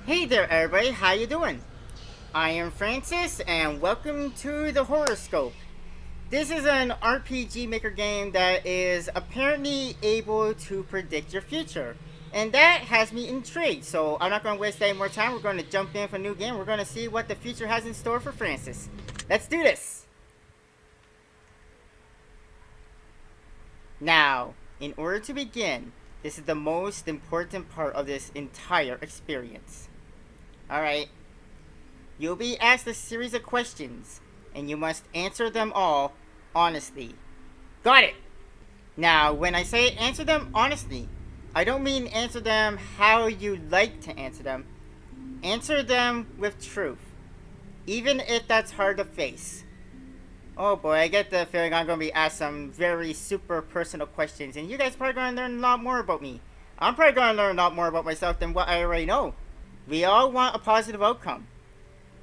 Hey there everybody, how you doing? I am Francis and welcome to the Horrorscope. This is an RPG Maker game that is apparently able to predict your future. And that has me intrigued, so I'm not going to waste any more time. We're going to jump in for a new game. We're going to see what the future has in store for Francis. Let's do this! Now, in order to begin, this is the most important part of this entire experience. Alright, you'll be asked a series of questions, and you must answer them all honestly. Got it! Now, when I say answer them honestly, I don't mean answer them how you like to answer them. Answer them with truth, even if that's hard to face. Oh boy, I get the feeling I'm going to be asked some very super personal questions, and you guys are probably going to learn a lot more about me. I'm probably going to learn a lot more about myself than what I already know. We all want a positive outcome.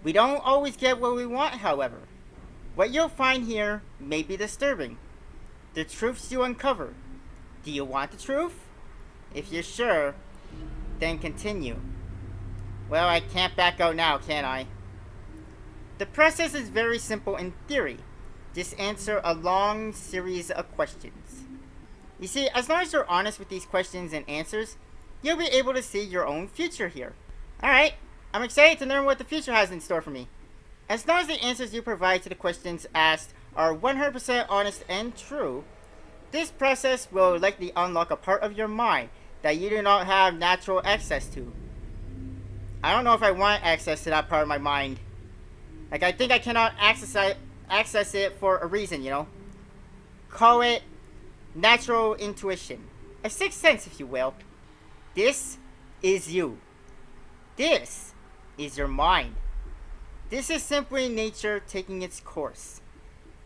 We don't always get what we want, however. What you'll find here may be disturbing. The truths you uncover. Do you want the truth? If you're sure, then continue. Well, I can't back out now, can I? The process is very simple in theory. Just answer a long series of questions. You see, as long as you're honest with these questions and answers, you'll be able to see your own future here. Alright, I'm excited to learn what the future has in store for me. As long as the answers you provide to the questions asked are 100% honest and true, this process will likely unlock a part of your mind that you do not have natural access to. I don't know if I want access to that part of my mind. Like, I think I cannot access it for a reason, you know? Call it natural intuition. A sixth sense, if you will. This is you. This is your mind. This is simply nature taking its course.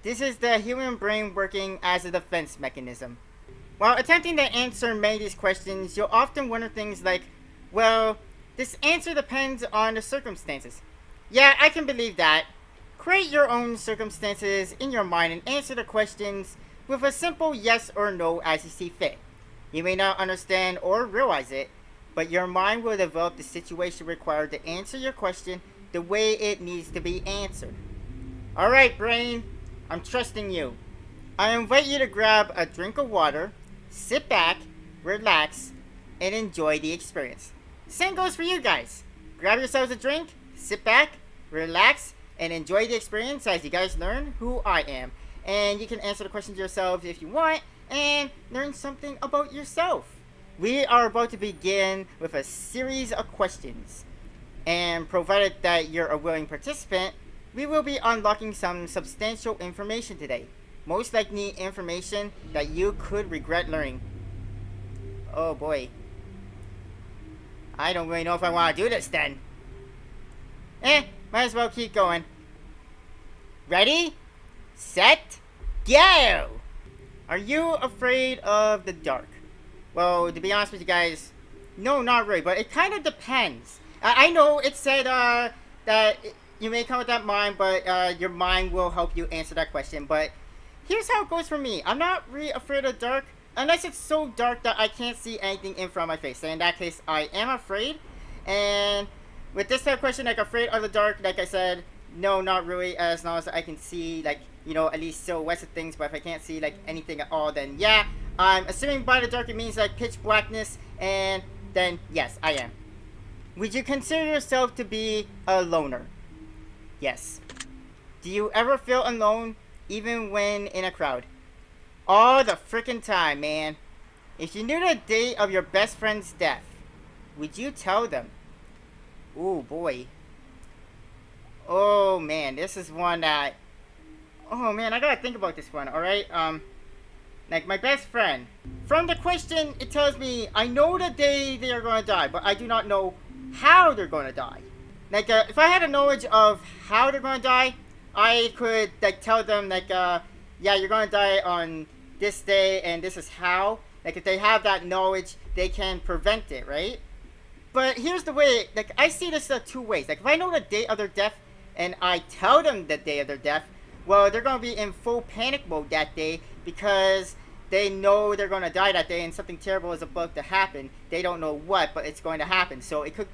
This is the human brain working as a defense mechanism. While attempting to answer many of these questions, you'll often wonder things like, well, this answer depends on the circumstances. Yeah, I can believe that. Create your own circumstances in your mind and answer the questions with a simple yes or no as you see fit. You may not understand or realize it, but your mind will develop the situation required to answer your question the way it needs to be answered. Alright, brain, I'm trusting you. I invite you to grab a drink of water, sit back, relax, and enjoy the experience. Same goes for you guys. Grab yourselves a drink, sit back, relax, and enjoy the experience as you guys learn who I am. And you can answer the questions yourselves if you want, and learn something about yourself. We are about to begin with a series of questions, and provided that you're a willing participant, we will be unlocking some substantial information today. Most likely information that you could regret learning. Oh boy. I don't really know if I want to do this then. Might as well keep going. Ready? Set? Go! Are you afraid of the dark? Well, to be honest with you guys, no, not really, but it kind of depends. I know it said that you may come with that mind, but your mind will help you answer that question. But here's how it goes for me. I'm not really afraid of dark, unless it's so dark that I can't see anything in front of my face. So in that case, I am afraid. And with this type of question, like afraid of the dark, like I said, no, not really, as long as I can see, like, you know, at least silhouettes of things. But if I can't see, like, anything at all, then yeah. I'm assuming by the dark it means like pitch blackness, and then yes, I am. Would you consider yourself to be a loner? Yes. Do you ever feel alone, even when in a crowd? All the frickin' time, man. If you knew the date of your best friend's death, would you tell them? Ooh, boy. Oh, man, this is one that... Oh, man, I gotta think about this one, alright? Like, my best friend. From the question, it tells me I know the day they are going to die, but I do not know how they're going to die. Like, if I had a knowledge of how they're going to die, I could, like, tell them, like, yeah, you're going to die on this day, and this is how. Like, if they have that knowledge, they can prevent it, right? But here's the way, like, I see this two ways. Like, if I know the date of their death, and I tell them the day of their death, well, they're going to be in full panic mode that day because they know they're going to die that day and something terrible is about to happen. They don't know what, but it's going to happen. So it could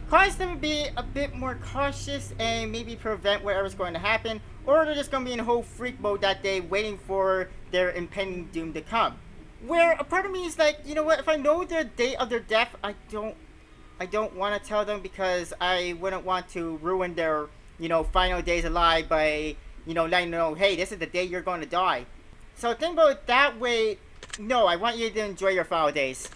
cause them to be a bit more cautious and maybe prevent whatever's going to happen, or they're just going to be in a whole freak mode that day waiting for their impending doom to come. Where a part of me is like, you know what, if I know the date of their death, I don't want to tell them because I wouldn't want to ruin their, final days alive by, letting them know, hey, this is the day you're going to die. So think about it that way. No, I want you to enjoy your final days.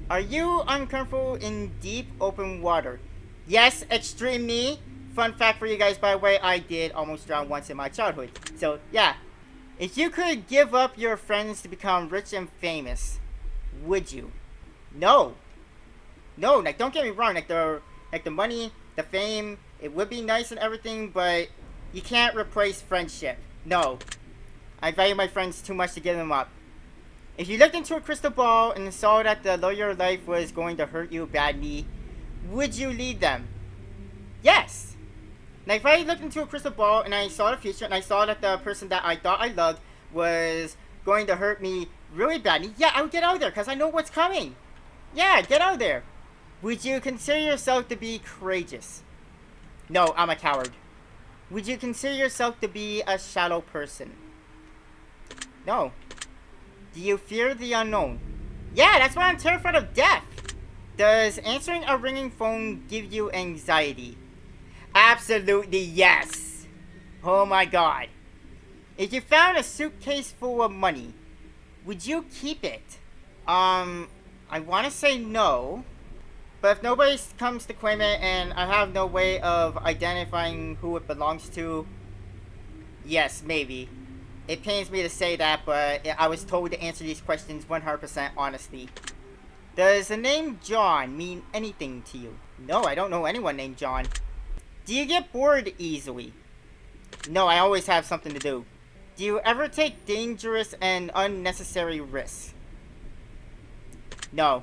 Are you uncomfortable in deep open water? Yes, extreme me. Fun fact for you guys, by the way, I did almost drown once in my childhood. So, yeah. If you could give up your friends to become rich and famous, would you? No. No, like, don't get me wrong, like the money, the fame, it would be nice and everything, but you can't replace friendship. No. I value my friends too much to give them up. If you looked into a crystal ball and saw that the love of your life was going to hurt you badly, would you leave them? Yes. Like, if I looked into a crystal ball and I saw the future and I saw that the person that I thought I loved was going to hurt me really badly, yeah, I would get out of there because I know what's coming. Yeah, get out of there. Would you consider yourself to be courageous? No, I'm a coward. Would you consider yourself to be a shallow person? No. Do you fear the unknown? Yeah, that's why I'm terrified of death. Does answering a ringing phone give you anxiety? Absolutely yes. Oh my god. If you found a suitcase full of money, would you keep it? I want to say no. But if nobody comes to claim it and I have no way of identifying who it belongs to, yes, maybe. It pains me to say that, but I was told to answer these questions 100% honestly. Does the name John mean anything to you? No, I don't know anyone named John. Do you get bored easily? No, I always have something to do. Do you ever take dangerous and unnecessary risks? No.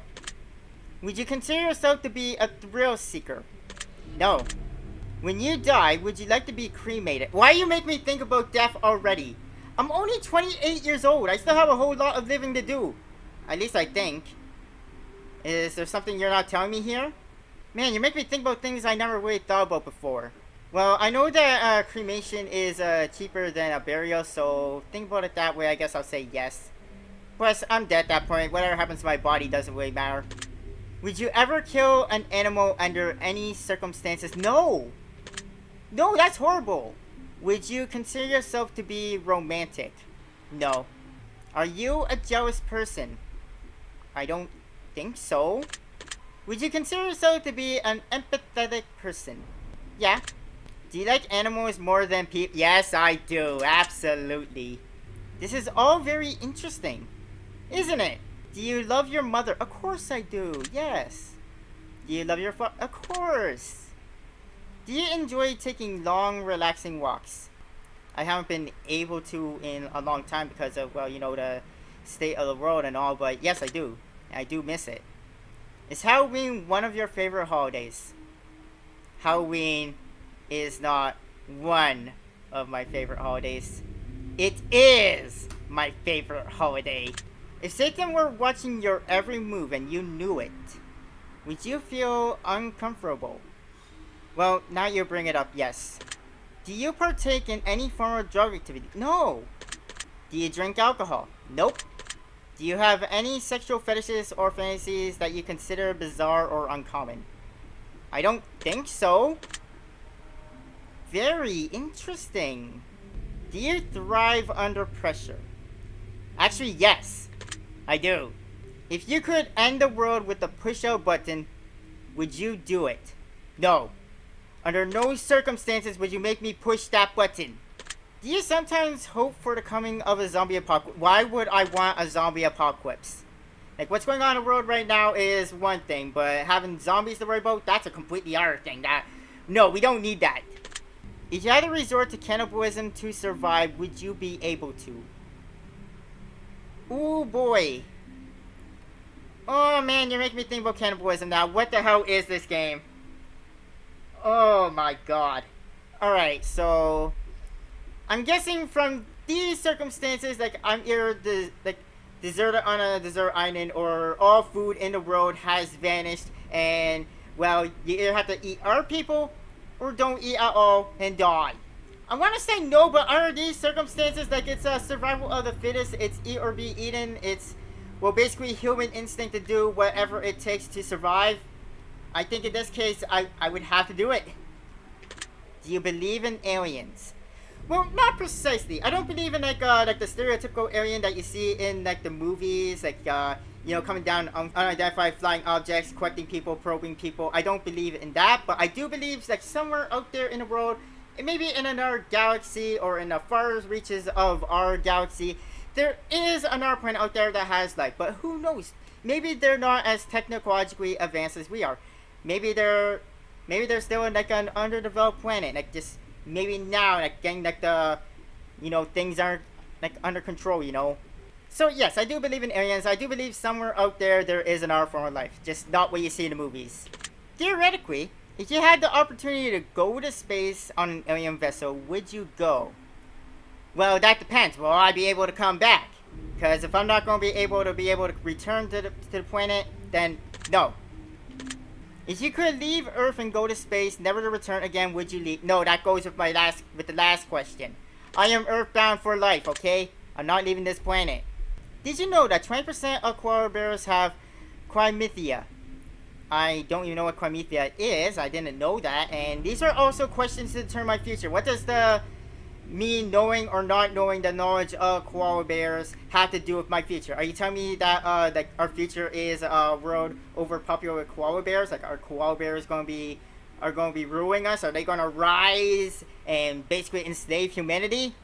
Would you consider yourself to be a thrill seeker? No. When you die, would you like to be cremated? Why you make me think about death already? I'm only 28 years old. I still have a whole lot of living to do. At least I think. Is there something you're not telling me here? Man, you make me think about things I never really thought about before. Well, I know that cremation is cheaper than a burial, so think about it that way. I guess I'll say yes. Plus, I'm dead at that point. Whatever happens to my body doesn't really matter. Would you ever kill an animal under any circumstances? No! No, that's horrible! Would you consider yourself to be romantic? No. Are you a jealous person? I don't think so. Would you consider yourself to be an empathetic person? Yeah. Do you like animals more than people? Yes, I do. Absolutely. This is all very interesting, isn't it? Do you love your mother? Of course I do. Yes. Do you love your father? Of course. Do you enjoy taking long, relaxing walks? I haven't been able to in a long time because of, well, the state of the world and all, but yes, I do. I do miss it. Is Halloween one of your favorite holidays? Halloween is not one of my favorite holidays. It is my favorite holiday. If Satan were watching your every move and you knew it, would you feel uncomfortable? Well, now you bring it up, yes. Do you partake in any form of drug activity? No. Do you drink alcohol? Nope. Do you have any sexual fetishes or fantasies that you consider bizarre or uncommon? I don't think so. Very interesting. Do you thrive under pressure? Actually, yes. I do. If you could end the world with a push-out button, would you do it? No. Under no circumstances would you make me push that button. Do you sometimes hope for the coming of a zombie apocalypse? Why would I want a zombie apocalypse? Like, what's going on in the world right now is one thing, but having zombies to worry about, that's a completely other thing. No, we don't need that. If you had to resort to cannibalism to survive, would you be able to? Ooh, boy. Oh, man, you're making me think about cannibalism now. What the hell is this game? Oh, my God. Alright, so I'm guessing from these circumstances, like, I'm either deserted on a desert island, or all food in the world has vanished, and well, you either have to eat our people or don't eat at all and die. I want to say no, but under these circumstances, like it's a survival of the fittest, it's eat or be eaten, it's, well, basically human instinct to do whatever it takes to survive. I think in this case, I would have to do it. Do you believe in aliens? Well, not precisely. I don't believe in like the stereotypical alien that you see in like the movies, like you know, coming down unidentified flying objects, collecting people, probing people. I don't believe in that, but I do believe like somewhere out there in the world, maybe in another galaxy or in the far reaches of our galaxy, there is another planet out there that has life. But who knows? Maybe they're not as technologically advanced as we are. Maybe they're still in like an underdeveloped planet, like just maybe now like getting like the, you know, things aren't like under control, you know. So yes, I do believe in aliens. I do believe somewhere out there there is another form of life, just not what you see in the movies. Theoretically, if you had the opportunity to go to space on an alien vessel, would you go? Well, that depends. Will I be able to come back? Because if I'm not going to be able to return to the planet, then no. If you could leave Earth and go to space, never to return again, would you leave? No, that goes with the last question. I am Earthbound for life, okay? I'm not leaving this planet. Did you know that 20% of koala bears have chlamydia? I don't even know what chlamydia is. I didn't know that. And these are also questions to determine my future. What does the me knowing or not knowing the knowledge of koala bears have to do with my future? Are you telling me that like our future is a world overpopulated with koala bears? Like, are koala bears going to be ruling us? Are they going to rise and basically enslave humanity?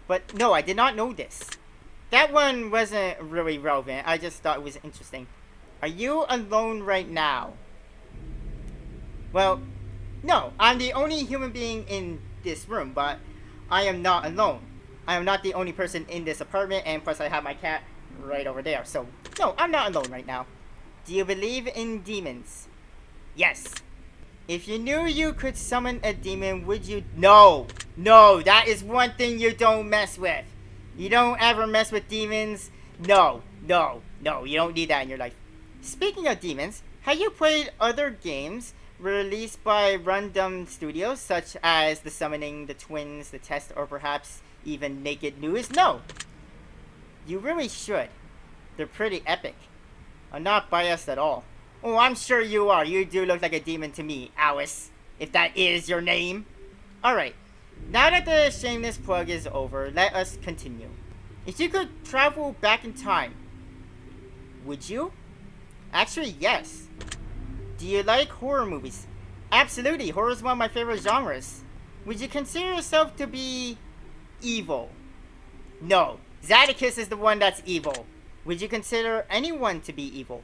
But no, I did not know this. That one wasn't really relevant. I just thought it was interesting. Are you alone right now? Well, no. I'm the only human being in this room, but I am not alone. I am not the only person in this apartment, and plus I have my cat right over there. So, no, I'm not alone right now. Do you believe in demons? Yes. If you knew you could summon a demon, would you? No. No, that is one thing you don't mess with. You don't ever mess with demons. No, no, no, you don't need that in your life. Speaking of demons, have you played other games released by Random Studios, such as The Summoning, The Twins, The Test, or perhaps even Naked News? No. You really should. They're pretty epic. I'm not biased at all. Oh, I'm sure you are. You do look like a demon to me, Alice, if that is your name. Alright, now that the shameless plug is over, let us continue. If you could travel back in time, would you? Actually, yes. Do you like horror movies? Absolutely, horror is one of my favorite genres. Would you consider yourself to be evil? No, Zadicus is the one that's evil. Would you consider anyone to be evil?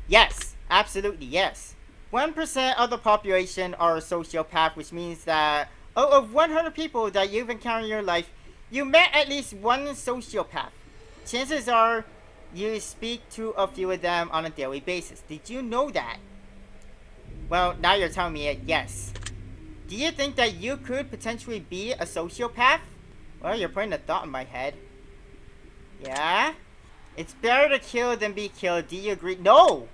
Yes, absolutely yes. 1% of the population are a sociopath, which means that out of 100 people that you've encountered in your life, you met at least one sociopath. Chances are you speak to a few of them on a daily basis. Did you know that? Well, now you're telling me it, yes. Do you think that you could potentially be a sociopath? Well, you're putting a thought in my head. Yeah? It's better to kill than be killed. Do you agree? No!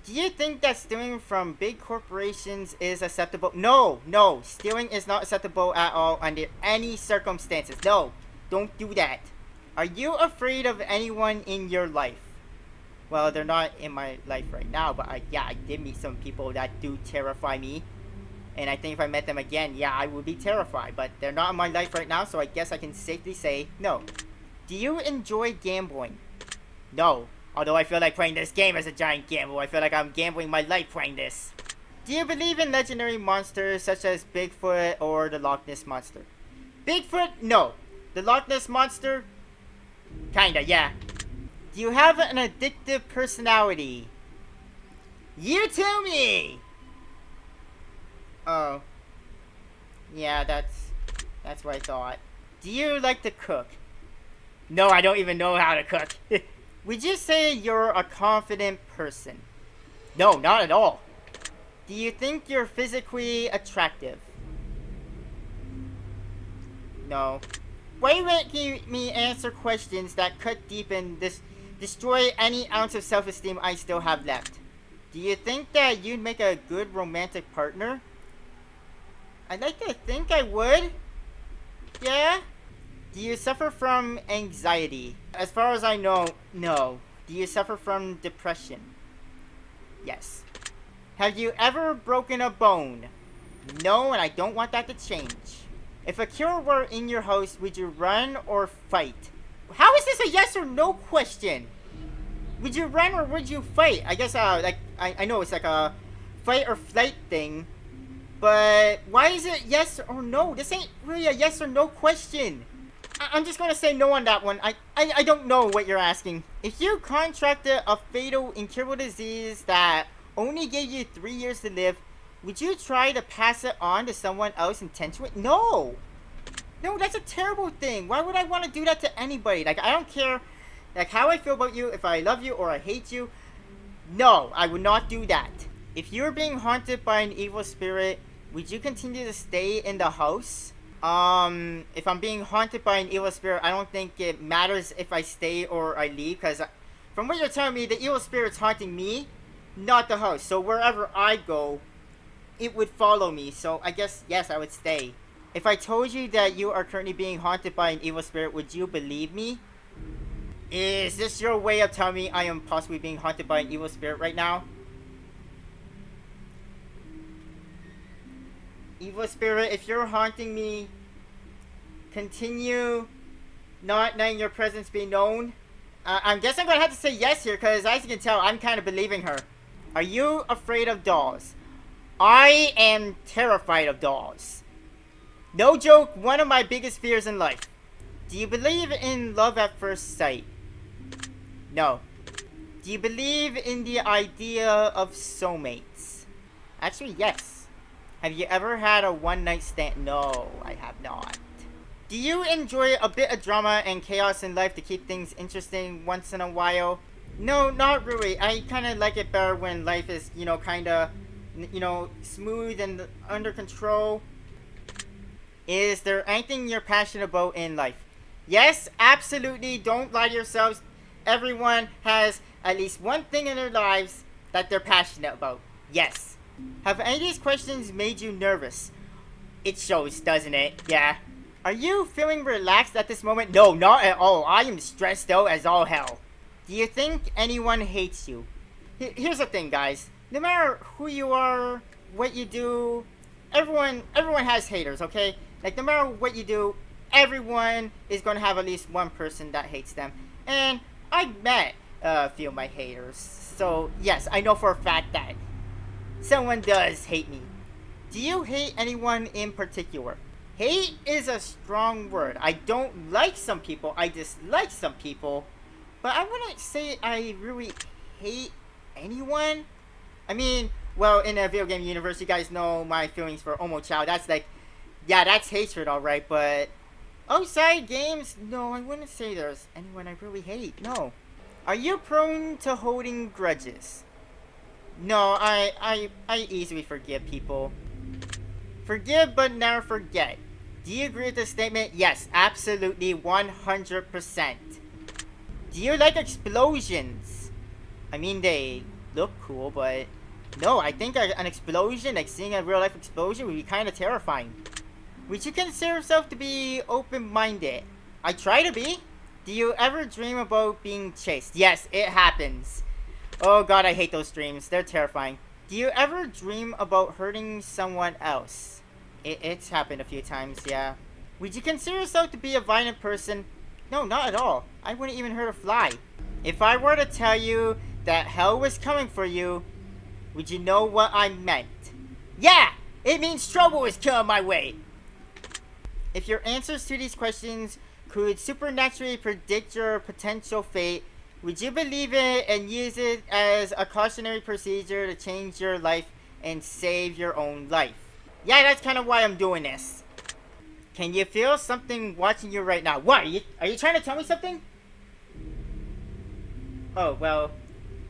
Do you think that stealing from big corporations is acceptable? No, no. Stealing is not acceptable at all under any circumstances. No, don't do that. Are you afraid of anyone in your life? Well, they're not in my life right now, but I did meet some people that do terrify me. And I think if I met them again, yeah, I would be terrified. But they're not in my life right now, so I guess I can safely say no. Do you enjoy gambling? No. Although I feel like playing this game is a giant gamble. I feel like I'm gambling my life playing this. Do you believe in legendary monsters such as Bigfoot or the Loch Ness Monster? Bigfoot? No. The Loch Ness Monster? Kinda, yeah. Do you have an addictive personality? You tell me! Oh. Yeah, that's what I thought. Do you like to cook? No, I don't even know how to cook. Would you say you're a confident person? No, not at all. Do you think you're physically attractive? No. Why won't you me answer questions that cut deep and destroy any ounce of self-esteem I still have left? Do you think that you'd make a good romantic partner? I'd like to think I would. Yeah? Do you suffer from anxiety? As far as I know, no. Do you suffer from depression? Yes. Have you ever broken a bone? No, and I don't want that to change. If a cure were in your house, would you run or fight? How is this a yes or no question? Would you run or would you fight? I guess, I know it's like a fight or flight thing. But why is it yes or no? This ain't really a yes or no question. I'm just gonna say no on that one. I don't know what you're asking. If you contracted a fatal incurable disease that only gave you 3 years to live, would you try to pass it on to someone else intentionally? No! No, that's a terrible thing. Why would I want to do that to anybody? Like, I don't care, like, how I feel about you, if I love you or I hate you. No, I would not do that. If you're being haunted by an evil spirit, would you continue to stay in the house? If I'm being haunted by an evil spirit, I don't think it matters if I stay or I leave, because from what you're telling me, the evil spirit's haunting me, not the house. So wherever I go, it would follow me. So I guess, yes, I would stay. If I told you that you are currently being haunted by an evil spirit, would you believe me? Is this your way of telling me I am possibly being haunted by an evil spirit right now? Evil spirit, if you're haunting me, continue not letting your presence be known. I guess I'm gonna have to say yes here, because as you can tell, I'm kind of believing her. Are you afraid of dolls? I am terrified of dolls. No joke, one of my biggest fears in life. Do you believe in love at first sight? No. Do you believe in the idea of soulmates? Actually, yes. Have you ever had a one-night stand? No, I have not. Do you enjoy a bit of drama and chaos in life to keep things interesting once in a while? No, not really. I kind of like it better when life is, kind of, smooth and under control. Is there anything you're passionate about in life? Yes, absolutely. Don't lie to yourselves. Everyone has at least one thing in their lives that they're passionate about. Yes. Have any of these questions made you nervous? It shows, doesn't it? Yeah. Are you feeling relaxed at this moment? No, not at all. I am stressed out as all hell. Do you think anyone hates you? Here's the thing, guys. No matter who you are, what you do, everyone has haters, okay? Like, no matter what you do, everyone is going to have at least one person that hates them. And I met a few of my haters. So, yes, I know for a fact that someone does hate me. Do you hate anyone in particular? Hate is a strong word. I don't like some people. I dislike some people. But I wouldn't say I really hate anyone. I mean, well, in a video game universe, you guys know my feelings for Omo-chan. That's like, yeah, that's hatred, alright. But outside games, no, I wouldn't say there's anyone I really hate. No. Are you prone to holding grudges? No, I easily forgive people. Forgive but never forget. Do you agree with this statement? Yes, absolutely, 100%. Do you like explosions? I mean, they look cool, but no, I think an explosion, like seeing a real life explosion, would be kind of terrifying. Would you consider yourself to be open-minded? I try to be. Do you ever dream about being chased? Yes, it happens. Oh god, I hate those dreams. They're terrifying. Do you ever dream about hurting someone else? It's happened a few times, yeah. Would you consider yourself to be a violent person? No, not at all. I wouldn't even hurt a fly. If I were to tell you that hell was coming for you, would you know what I meant? Yeah! It means trouble is coming my way! If your answers to these questions could supernaturally predict your potential fate, would you believe it and use it as a cautionary procedure to change your life and save your own life? Yeah, that's kind of why I'm doing this. Can you feel something watching you right now? What? Are you trying to tell me something? Oh, well,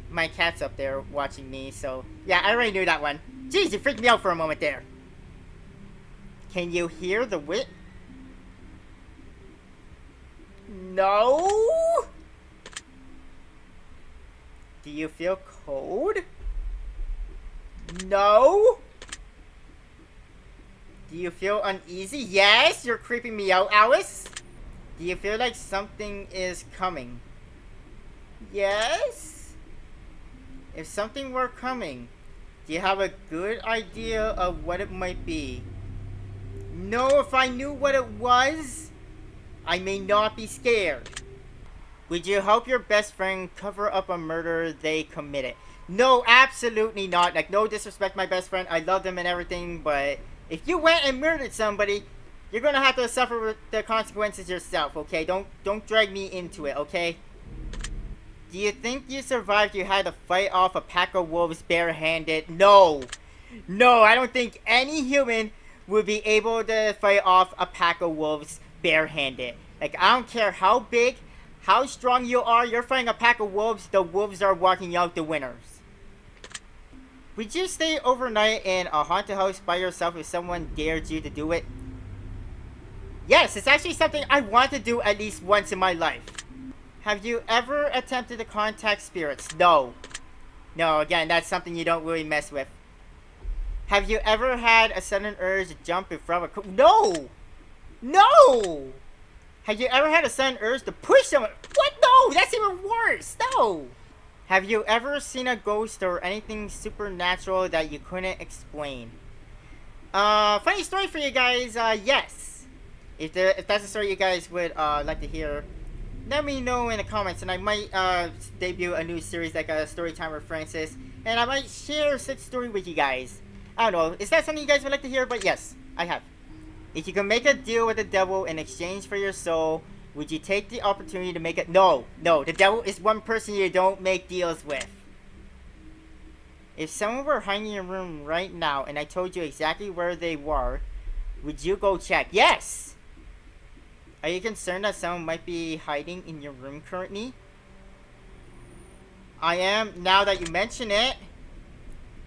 my cat's up there watching me, so yeah, I already knew that one. Jeez, you freaked me out for a moment there. Can you hear the No? Do you feel cold? No? Do you feel uneasy? Yes, you're creeping me out, Alice. Do you feel like something is coming? Yes? If something were coming, do you have a good idea of what it might be? No, if I knew what it was, I may not be scared. Would you help your best friend cover up a murder they committed? No, absolutely not. Like, no disrespect my best friend. I love them and everything, but if you went and murdered somebody, you're gonna have to suffer with the consequences yourself, okay? Don't drag me into it, okay? Do you think you survived you had to fight off a pack of wolves barehanded? No. No, I don't think any human would be able to fight off a pack of wolves barehanded. Like, I don't care how big, how strong you are, you're fighting a pack of wolves, the wolves are walking out the winners. Would you stay overnight in a haunted house by yourself if someone dared you to do it? Yes, it's actually something I want to do at least once in my life. Have you ever attempted to contact spirits? No. No, again, that's something you don't really mess with. Have you ever had a sudden urge to jump in front of a... No! No! Have you ever had a sudden urge to push someone? What? No! That's even worse! No! Have you ever seen a ghost or anything supernatural that you couldn't explain? Funny story for you guys, yes. If that's a story you guys would like to hear, let me know in the comments, and I might debut a new series like a Storytime with Francis, and I might share such story with you guys. I don't know, is that something you guys would like to hear? But yes, I have. If you can make a deal with the devil in exchange for your soul, would you take the opportunity to make it? No, the devil is one person you don't make deals with. If someone were hiding in your room right now and I told you exactly where they were, would you go check? Yes! Are you concerned that someone might be hiding in your room currently? I am, now that you mention it.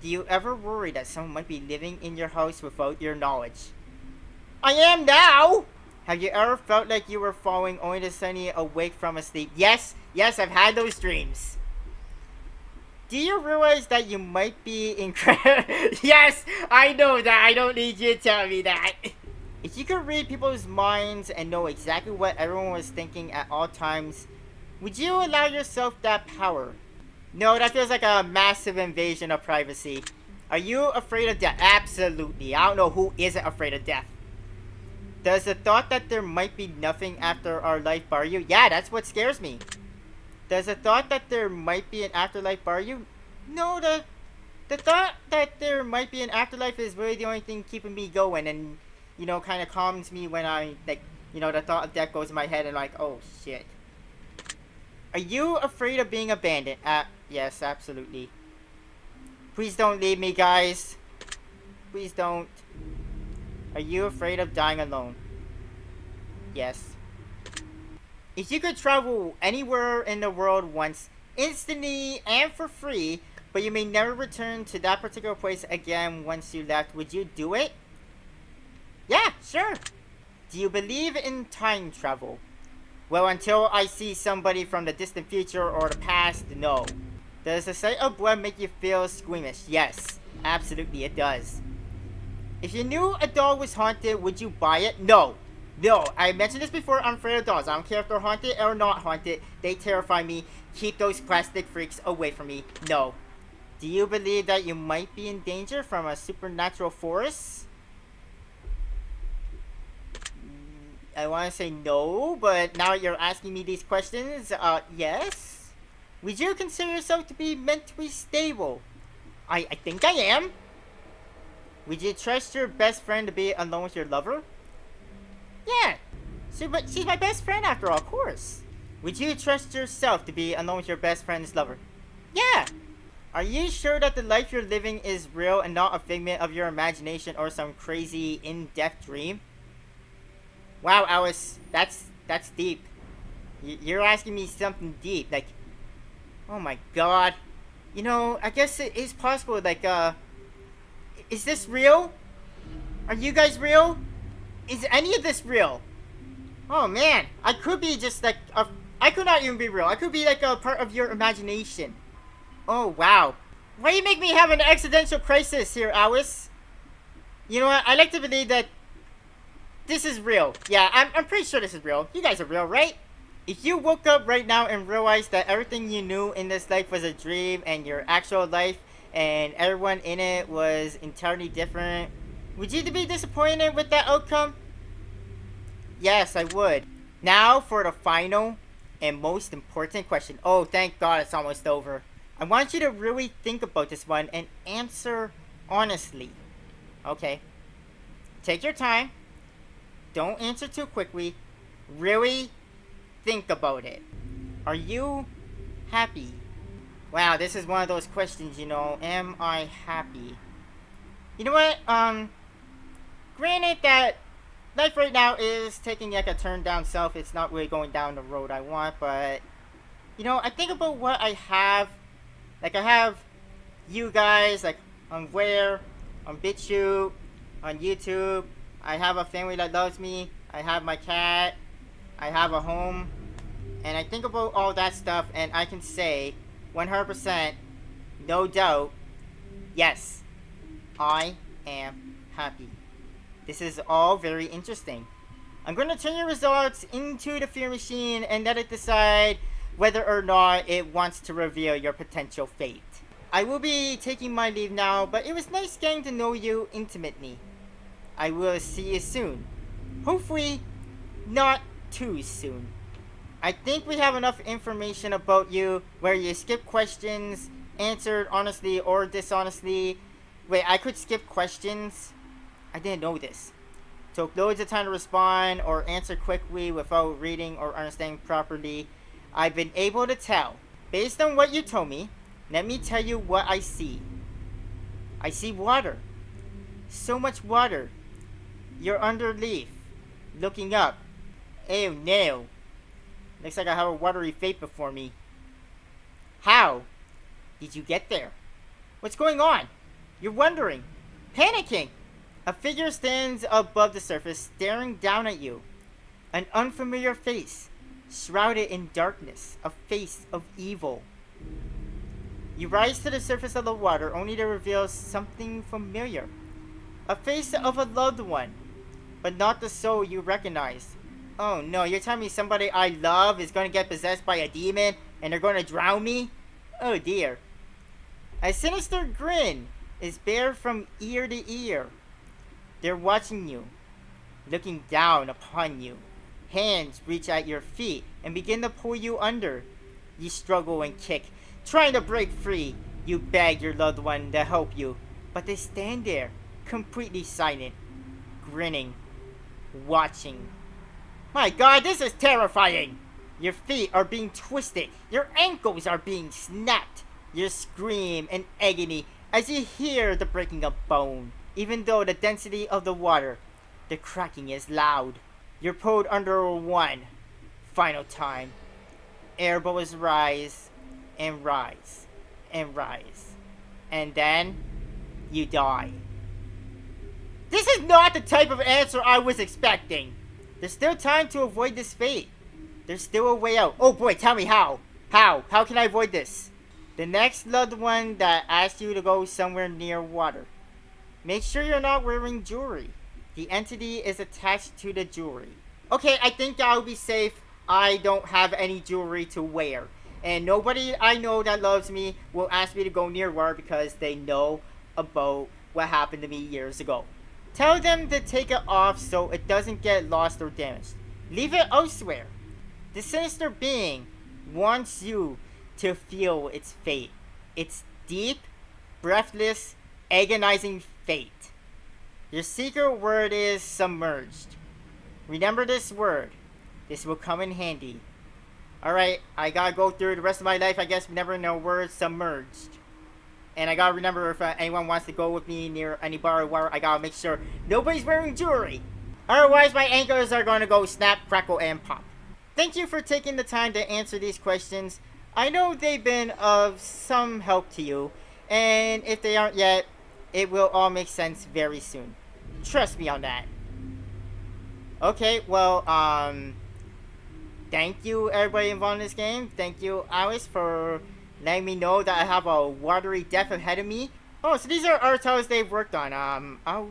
Do you ever worry that someone might be living in your house without your knowledge? I am now! Have you ever felt like you were falling only to suddenly awake from a sleep? Yes, I've had those dreams. Do you realize that you might be incredible? Yes, I know that. I don't need you to tell me that. If you could read people's minds and know exactly what everyone was thinking at all times, would you allow yourself that power? No, that feels like a massive invasion of privacy. Are you afraid of death? Absolutely. I don't know who isn't afraid of death. Does the thought that there might be nothing after our life bother you? Yeah, that's what scares me. Does the thought that there might be an afterlife bother you? No, the thought that there might be an afterlife is really the only thing keeping me going, and, you know, kind of calms me when I, like, you know, the thought of death goes in my head and like, oh shit. Are you afraid of being abandoned? Yes, absolutely. Please don't leave me, guys. Please don't. Are you afraid of dying alone? Yes. If you could travel anywhere in the world once, instantly and for free, but you may never return to that particular place again once you left, would you do it? Yeah, sure. Do you believe in time travel? Well, until I see somebody from the distant future or the past, no. Does the sight of blood make you feel squeamish? Yes, absolutely it does. If you knew a doll was haunted, would you buy it? No. No, I mentioned this before, I'm afraid of dolls. I don't care if they're haunted or not haunted. They terrify me. Keep those plastic freaks away from me. No. Do you believe that you might be in danger from a supernatural force? I want to say no, but now you're asking me these questions, yes? Would you consider yourself to be mentally stable? I think I am. Would you trust your best friend to be alone with your lover? Yeah, she's my best friend after all, of course. Would you trust yourself to be alone with your best friend's lover? Yeah. Are you sure that the life you're living is real and not a figment of your imagination or some crazy in-depth dream? Wow, Alice, that's deep. You're asking me something deep, like, oh my god. You know, I guess it is possible, like, is this real? Are you guys real? Is any of this real? Oh man, I could be just like, I could not even be real. I could be like a part of your imagination. Oh wow. Why you make me have an existential crisis here, Alice? You know what? I like to believe that this is real. Yeah, I'm pretty sure this is real. You guys are real, right? If you woke up right now and realized that everything you knew in this life was a dream and your actual life and everyone in it was entirely different, would you be disappointed with that outcome? Yes, I would. Now for the final and most important question. Oh, thank God it's almost over. I want you to really think about this one and answer honestly. Okay. Take your time. Don't answer too quickly. Really think about it. Are you happy? Wow, this is one of those questions, you know. Am I happy? You know what? Granted that life right now is taking like a turn down south. It's not really going down the road I want, but you know, I think about what I have. Like I have you guys, like on Where, on BitChute, on YouTube. I have a family that loves me. I have my cat. I have a home. And I think about all that stuff and I can say 100%, no doubt, yes, I am happy. This is all very interesting. I'm going to turn your results into the fear machine and let it decide whether or not it wants to reveal your potential fate. I will be taking my leave now, but it was nice getting to know you intimately. I will see you soon. Hopefully, not too soon. I think we have enough information about you where you skip questions, answered honestly or dishonestly. Wait, I could skip questions? I didn't know this. Took loads of time to respond or answer quickly without reading or understanding properly. I've been able to tell. Based on what you told me, let me tell you what I see. I see water. So much water. You're under leaf. Looking up. Oh no. Looks like I have a watery fate before me. How did you get there? What's going on? You're wondering. Panicking. A figure stands above the surface, staring down at you. An unfamiliar face, shrouded in darkness. A face of evil. You rise to the surface of the water, only to reveal something familiar. A face of a loved one, but not the soul you recognize. Oh no, you're telling me somebody I love is going to get possessed by a demon and they're going to drown me? Oh dear. A sinister grin is bared from ear to ear. They're watching you, looking down upon you. Hands reach at your feet and begin to pull you under. You struggle and kick, trying to break free. You beg your loved one to help you, but they stand there, completely silent, grinning, watching. My God, this is terrifying! Your feet are being twisted. Your ankles are being snapped. You scream in agony as you hear the breaking of bone. Even though the density of the water, the cracking is loud. You're pulled under one final time. Air bubbles rise and rise and rise. And then you die. This is not the type of answer I was expecting. There's still time to avoid this fate. There's still a way out. Oh boy, tell me how. How? How can I avoid this? The next loved one that asks you to go somewhere near water. Make sure you're not wearing jewelry. The entity is attached to the jewelry. Okay, I think I'll be safe. I don't have any jewelry to wear. And nobody I know that loves me will ask me to go near water because they know about what happened to me years ago. Tell them to take it off so it doesn't get lost or damaged. Leave it elsewhere. The sinister being wants you to feel its fate. Its deep, breathless, agonizing fate. Your secret word is submerged. Remember this word. This will come in handy. Alright, I gotta go through the rest of my life, I guess, never know word submerged. And I gotta remember if anyone wants to go with me near any bar or water, I gotta make sure nobody's wearing jewelry. Otherwise, my ankles are gonna go snap, crackle, and pop. Thank you for taking the time to answer these questions. I know they've been of some help to you. And if they aren't yet, it will all make sense very soon. Trust me on that. Okay, well, thank you everybody involved in this game. Thank you, Alice, for letting me know that I have a watery death ahead of me. Oh, so these are art titles they've worked on. I'll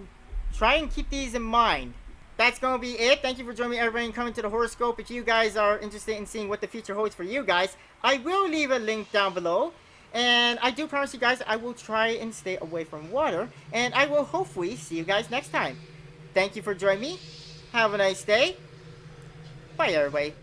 try and keep these in mind. That's going to be it. Thank you for joining me, everybody, and coming to the Horoscope. If you guys are interested in seeing what the future holds for you guys, I will leave a link down below. And I do promise you guys I will try and stay away from water. And I will hopefully see you guys next time. Thank you for joining me. Have a nice day. Bye, everybody.